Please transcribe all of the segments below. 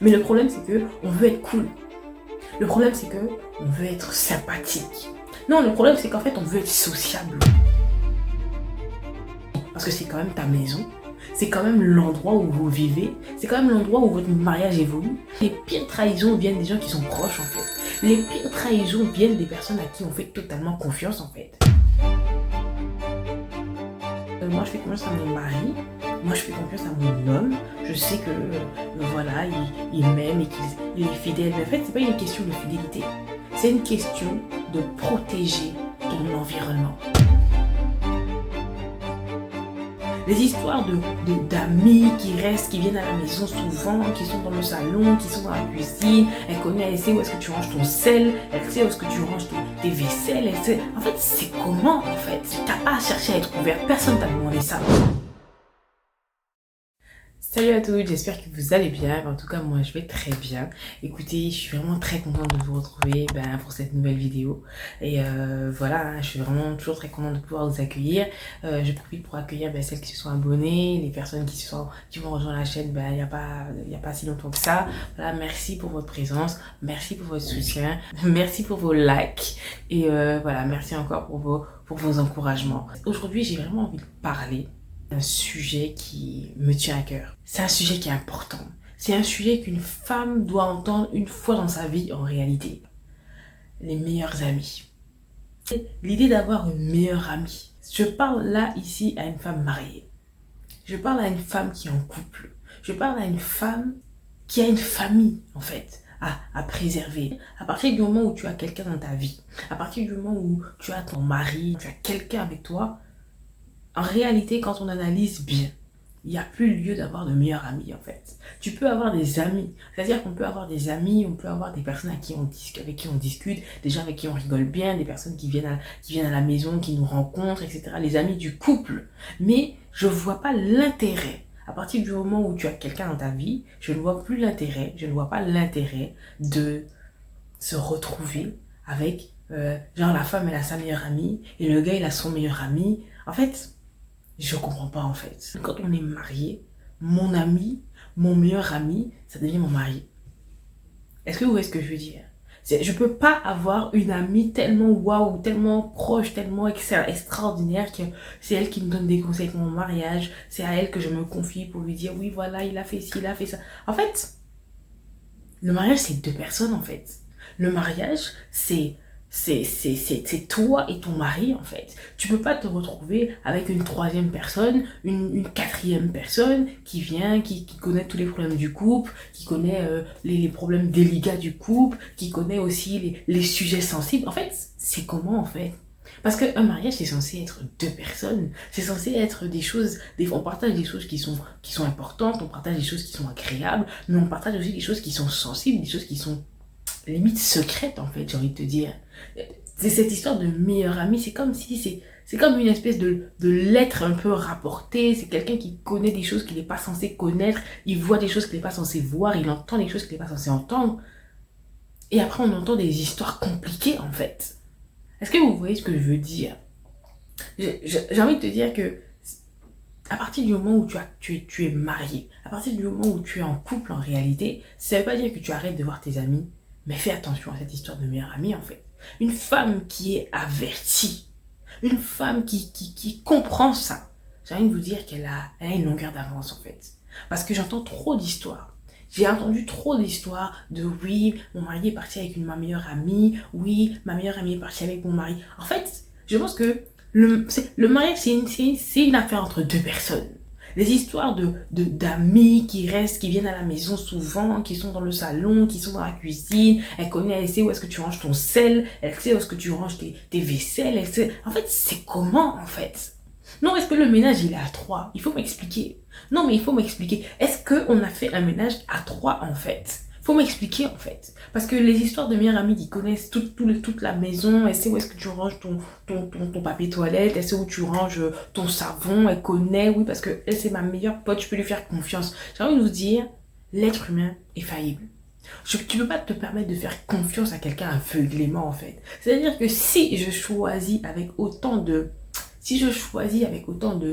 Mais le problème, c'est que on veut être cool. Le problème, c'est que on veut être sympathique. Non, le problème, c'est qu'en fait, on veut être sociable. Parce que c'est quand même ta maison. C'est quand même l'endroit où vous vivez. C'est quand même l'endroit où votre mariage évolue. Les pires trahisons viennent des gens qui sont proches, en fait. Les pires trahisons viennent des personnes à qui on fait totalement confiance, en fait. Moi, je fais confiance à mon mari. Moi, je fais confiance à mon homme. Je sais que, voilà, il m'aime et qu'il est fidèle. Mais en fait, c'est pas une question de fidélité. C'est une question de protéger ton environnement. Les histoires d'amis qui restent, qui viennent à la maison souvent, qui sont dans le salon, qui sont dans la cuisine, elle sait où est-ce que tu ranges ton sel, elle sait où est-ce que tu ranges tes vaisselles, elle sait... En fait, c'est comment, en fait? T'as pas à chercher à être ouvert, personne t'a demandé ça. Salut à tous, j'espère que vous allez bien. En tout cas, moi, je vais très bien. Écoutez, je suis vraiment très contente de vous retrouver pour cette nouvelle vidéo. Et voilà, je suis vraiment toujours très contente de pouvoir vous accueillir. Je profite pour accueillir celles qui se sont abonnées, les personnes qui vont rejoindre la chaîne il y a pas si longtemps que ça. Voilà, merci pour votre présence, merci pour votre soutien, merci pour vos likes. Et voilà, merci encore pour vos encouragements. Aujourd'hui, j'ai vraiment envie de parler un sujet qui me tient à cœur. C'est un sujet qui est important. C'est un sujet qu'une femme doit entendre une fois dans sa vie en réalité. Les meilleurs amis. L'idée d'avoir une meilleure amie. Je parle là ici à une femme mariée. Je parle à une femme qui est en couple. Je parle à une femme qui a une famille en fait à préserver. À partir du moment où tu as quelqu'un dans ta vie, à partir du moment où tu as ton mari, tu as quelqu'un avec toi, en réalité, quand on analyse bien, il n'y a plus lieu d'avoir de meilleurs amis en fait. Tu peux avoir des amis, c'est-à-dire qu'on peut avoir des amis, on peut avoir des personnes avec qui on discute, des gens avec qui on rigole bien, des personnes qui viennent à la maison, qui nous rencontrent, etc. Les amis du couple. Mais je ne vois pas l'intérêt. À partir du moment où tu as quelqu'un dans ta vie, je ne vois plus l'intérêt, je ne vois pas l'intérêt de se retrouver avec, genre la femme elle a sa meilleure amie et le gars il a son meilleur ami. En fait, je comprends pas en fait. Quand on est marié, mon ami, mon meilleur ami, ça devient mon mari. Est-ce que vous voyez ce que je veux dire? Je peux pas avoir une amie tellement waouh, tellement proche, tellement extraordinaire que c'est elle qui me donne des conseils pour mon mariage. C'est à elle que je me confie pour lui dire oui voilà, il a fait ci, il a fait ça. En fait, le mariage c'est deux personnes en fait. Le mariage c'est toi et ton mari en fait. Tu peux pas te retrouver avec une troisième personne, une quatrième personne qui vient, qui connaît tous les problèmes du couple, qui connaît les problèmes délicats du couple, qui connaît aussi les sujets sensibles. En fait, c'est comment en fait? Parce qu'un mariage, c'est censé être deux personnes. C'est censé être des choses, on partage des choses qui sont importantes, on partage des choses qui sont agréables, mais on partage aussi des choses qui sont sensibles, des choses qui sont limite secrète en fait, j'ai envie de te dire. C'est cette histoire de meilleur ami, c'est comme si c'est comme une espèce de lettre un peu rapportée. C'est quelqu'un qui connaît des choses qu'il n'est pas censé connaître, il voit des choses qu'il n'est pas censé voir, il entend des choses qu'il n'est pas censé entendre, et après on entend des histoires compliquées en fait. Est-ce que vous voyez ce que je veux dire? J'ai envie de te dire que à partir du moment où tu es marié, à partir du moment où tu es en couple en réalité, ça ne veut pas dire que tu arrêtes de voir tes amis. Mais fais attention à cette histoire de meilleure amie en fait. Une femme qui est avertie, une femme qui comprend ça, j'ai envie de vous dire qu'elle a une longueur d'avance en fait. Parce que j'entends trop d'histoires. J'ai entendu trop d'histoires de oui, mon mari est parti avec ma meilleure amie, oui, ma meilleure amie est partie avec mon mari. En fait, je pense que le mariage c'est une affaire entre deux personnes. Les histoires d'amis qui restent, qui viennent à la maison souvent, qui sont dans le salon, qui sont dans la cuisine, elle sait où est-ce que tu ranges ton sel, elle sait où est-ce que tu ranges tes vaisselles, elle sait... En fait, c'est comment en fait? Non, est-ce que le ménage il est à trois? Il faut m'expliquer. Non, mais il faut m'expliquer. Est-ce qu'on a fait un ménage à trois en fait? Faut m'expliquer en fait. Parce que les histoires de meilleures amies qui connaissent toute la maison, elle sait où est-ce que tu ranges ton papier toilette, elle sait où tu ranges ton savon, elle connaît, oui, parce que elle c'est ma meilleure pote, je peux lui faire confiance. J'ai envie de vous dire, l'être humain est faillible. Tu peux pas te permettre de faire confiance à quelqu'un aveuglément en fait. C'est-à-dire que si je choisis avec autant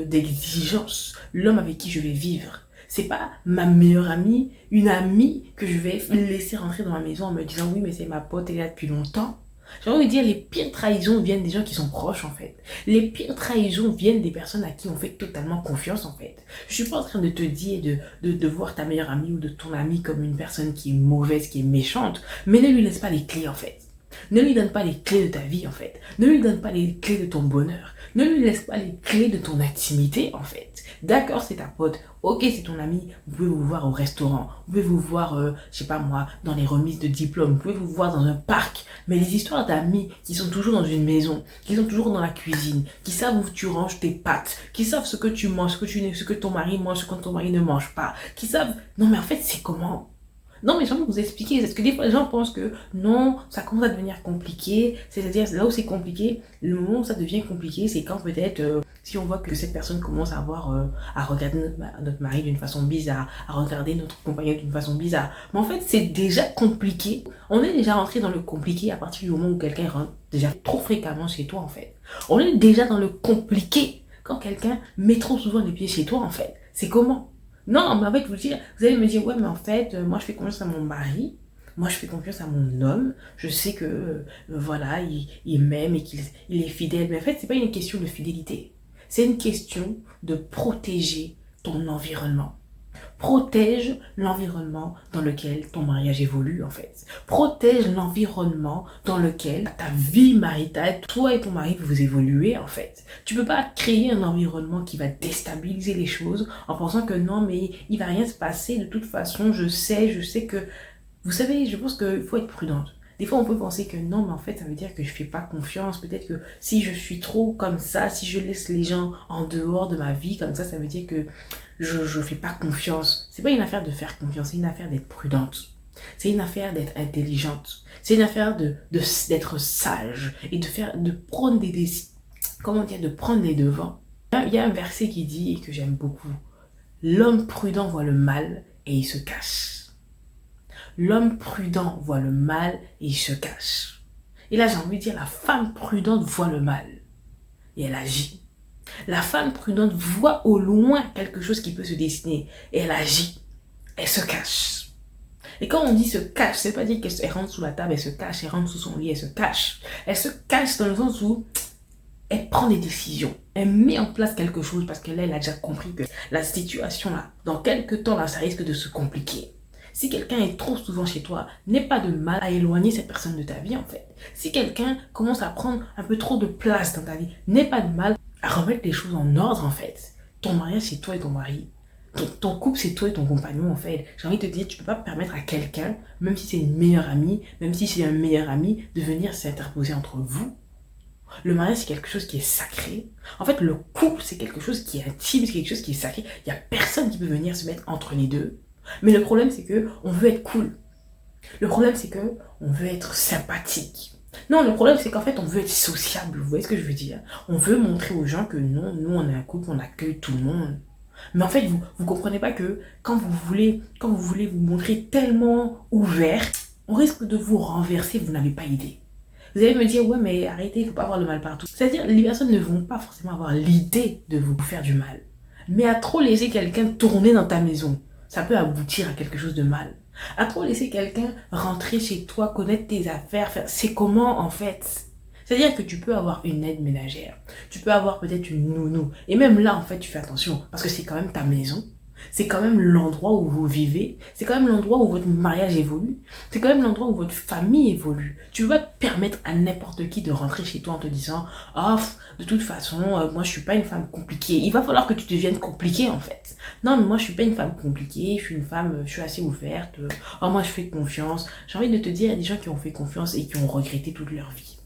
d'exigence l'homme avec qui je vais vivre, C'est pas ma meilleure amie, une amie que je vais laisser rentrer dans ma maison en me disant oui mais c'est ma pote, elle est là depuis longtemps. J'ai envie de dire, les pires trahisons viennent des gens qui sont proches, en fait. Les pires trahisons viennent des personnes à qui on fait totalement confiance, en fait. Je suis pas en train de te dire de voir ta meilleure amie ou de ton amie comme une personne qui est mauvaise, qui est méchante, mais ne lui laisse pas les clés, en fait. Ne lui donne pas les clés de ta vie, en fait. Ne lui donne pas les clés de ton bonheur. Ne lui laisse pas les clés de ton intimité, en fait. D'accord, c'est ta pote. Ok, c'est ton ami. Vous pouvez vous voir au restaurant. Vous pouvez vous voir, je sais pas moi, dans les remises de diplômes. Vous pouvez vous voir dans un parc. Mais les histoires d'amis qui sont toujours dans une maison, qui sont toujours dans la cuisine, qui savent où tu ranges tes pâtes, qui savent ce que tu manges, ce que ton mari mange, ce que ton mari ne mange pas, qui savent... Non mais en fait, c'est comment? Non, mais j'ai envie de vous expliquer. Parce que des fois, les gens pensent que non, ça commence à devenir compliqué. C'est-à-dire, là où c'est compliqué, le moment où ça devient compliqué, c'est quand peut-être, si on voit que cette personne commence à avoir, à regarder notre mari d'une façon bizarre, à regarder notre compagnon d'une façon bizarre. Mais en fait, c'est déjà compliqué. On est déjà rentré dans le compliqué à partir du moment où quelqu'un rentre déjà trop fréquemment chez toi, en fait. On est déjà dans le compliqué quand quelqu'un met trop souvent les pieds chez toi, en fait. C'est comment? Non, mais en fait, vous allez me dire, ouais, mais en fait, moi, je fais confiance à mon mari. Moi, je fais confiance à mon homme. Je sais que, voilà, il m'aime et qu'il est fidèle. Mais en fait, c'est pas une question de fidélité. C'est une question de protéger ton environnement. Protège l'environnement dans lequel ton mariage évolue, en fait. Protège l'environnement dans lequel ta vie maritale, toi et ton mari, vous évoluez, en fait. Tu peux pas créer un environnement qui va déstabiliser les choses en pensant que non, mais il va rien se passer. De toute façon, je sais que... Vous savez, je pense qu'il faut être prudente. Des fois, on peut penser que non, mais en fait, ça veut dire que je fais pas confiance. Peut-être que si je suis trop comme ça, si je laisse les gens en dehors de ma vie, comme ça veut dire que je fais pas confiance. C'est pas une affaire de faire confiance, c'est une affaire d'être prudente. C'est une affaire d'être intelligente. C'est une affaire d'être sage et de prendre des décisions. Comment dire, de prendre les devants. Il y a un verset qui dit, et que j'aime beaucoup, l'homme prudent voit le mal et il se cache. L'homme prudent voit le mal et il se cache. Et là, j'ai envie de dire, la femme prudente voit le mal et elle agit. La femme prudente voit au loin quelque chose qui peut se dessiner et elle agit. Elle se cache. Et quand on dit se cache, c'est pas dire qu'elle rentre sous la table, elle se cache, elle rentre sous son lit, elle se cache. Elle se cache dans le sens où elle prend des décisions. Elle met en place quelque chose parce que là, elle a déjà compris que la situation là, dans quelques temps là, ça risque de se compliquer. Si quelqu'un est trop souvent chez toi, n'aie pas de mal à éloigner cette personne de ta vie, en fait. Si quelqu'un commence à prendre un peu trop de place dans ta vie, n'aie pas de mal à remettre les choses en ordre, en fait. Ton mariage, c'est toi et ton mari. Ton couple, c'est toi et ton compagnon, en fait. J'ai envie de te dire, tu peux pas permettre à quelqu'un, même si c'est une meilleure amie, même si c'est un meilleur ami, de venir s'interposer entre vous. Le mariage, c'est quelque chose qui est sacré. En fait, le couple, c'est quelque chose qui est intime, c'est quelque chose qui est sacré. Il y a personne qui peut venir se mettre entre les deux. Mais le problème, c'est que on veut être cool. Le problème, c'est que on veut être sympathique. Non, le problème, c'est qu'en fait, on veut être sociable. Vous voyez ce que je veux dire? On veut montrer aux gens que non, nous, on est un couple, on accueille tout le monde. Mais en fait, vous comprenez pas que quand vous voulez vous montrer tellement ouvert, on risque de vous renverser, vous n'avez pas idée. Vous allez me dire, ouais, mais arrêtez, il faut pas avoir le mal partout. C'est-à-dire, les personnes ne vont pas forcément avoir l'idée de vous faire du mal. Mais à trop laisser quelqu'un tourner dans ta maison, ça peut aboutir à quelque chose de mal. À trop laisser quelqu'un rentrer chez toi, connaître tes affaires, c'est comment en fait? C'est-à-dire que tu peux avoir une aide ménagère, tu peux avoir peut-être une nounou, et même là en fait tu fais attention, parce que c'est quand même ta maison, c'est quand même l'endroit où vous vivez, c'est quand même l'endroit où votre mariage évolue, c'est quand même l'endroit où votre famille évolue. Tu ne vas pas permettre à n'importe qui de rentrer chez toi en te disant « Oh, de toute façon, moi je suis pas une femme compliquée. » Il va falloir que tu deviennes compliquée en fait. Non, mais moi je suis pas une femme compliquée, je suis une femme, je suis assez ouverte. Oh, moi je fais confiance. J'ai envie de te dire, il y a des gens qui ont fait confiance et qui ont regretté toute leur vie.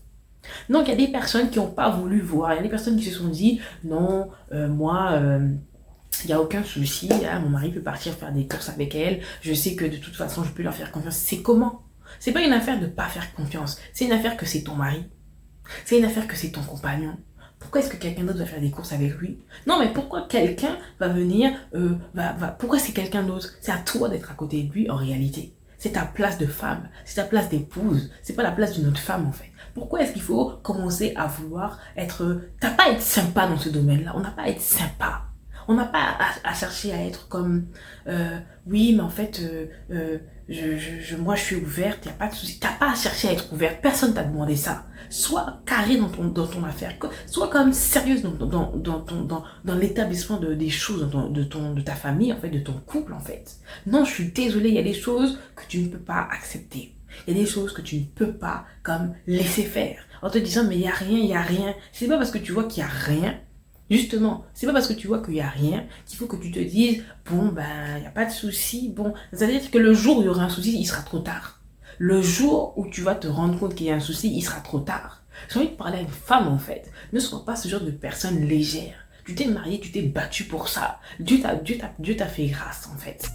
Donc il y a des personnes qui n'ont pas voulu voir, il y a des personnes qui se sont dit « Non, moi... il n'y a aucun souci, hein, mon mari peut partir faire des courses avec elle, je sais que de toute façon je peux leur faire confiance. » C'est comment? C'est pas une affaire de pas faire confiance, c'est une affaire que c'est ton mari, c'est une affaire que c'est ton compagnon. Pourquoi est-ce que quelqu'un d'autre va faire des courses avec lui? Non, mais pourquoi quelqu'un va venir, pourquoi c'est quelqu'un d'autre? C'est à toi d'être à côté de lui en réalité. C'est ta place de femme, c'est ta place d'épouse, c'est pas la place d'une autre femme en fait. Pourquoi est-ce qu'il faut commencer à vouloir être... T'as pas à être sympa dans ce domaine-là, on n'a pas à être sympa. On n'a pas à chercher à être comme, oui, mais en fait, moi je suis ouverte, il n'y a pas de souci. Tu n'as pas à chercher à être ouverte, personne t'a demandé ça. Sois carré dans ton affaire, sois comme sérieuse dans l'établissement des choses de ta famille, en fait, de ton couple, en fait. Non, je suis désolée, il y a des choses que tu ne peux pas accepter. Il y a des choses que tu ne peux pas comme laisser faire. En te disant, mais il n'y a rien, il n'y a rien. C'est pas parce que tu vois qu'il n'y a rien, justement, c'est pas parce que tu vois qu'il n'y a rien qu'il faut que tu te dises, bon, ben, il n'y a pas de souci. Bon, c'est-à-dire que le jour où il y aura un souci, il sera trop tard. Le jour où tu vas te rendre compte qu'il y a un souci, il sera trop tard. J'ai envie de parler à une femme, en fait. Ne sois pas ce genre de personne légère. Tu t'es mariée, tu t'es battue pour ça. Dieu t'a fait grâce, en fait.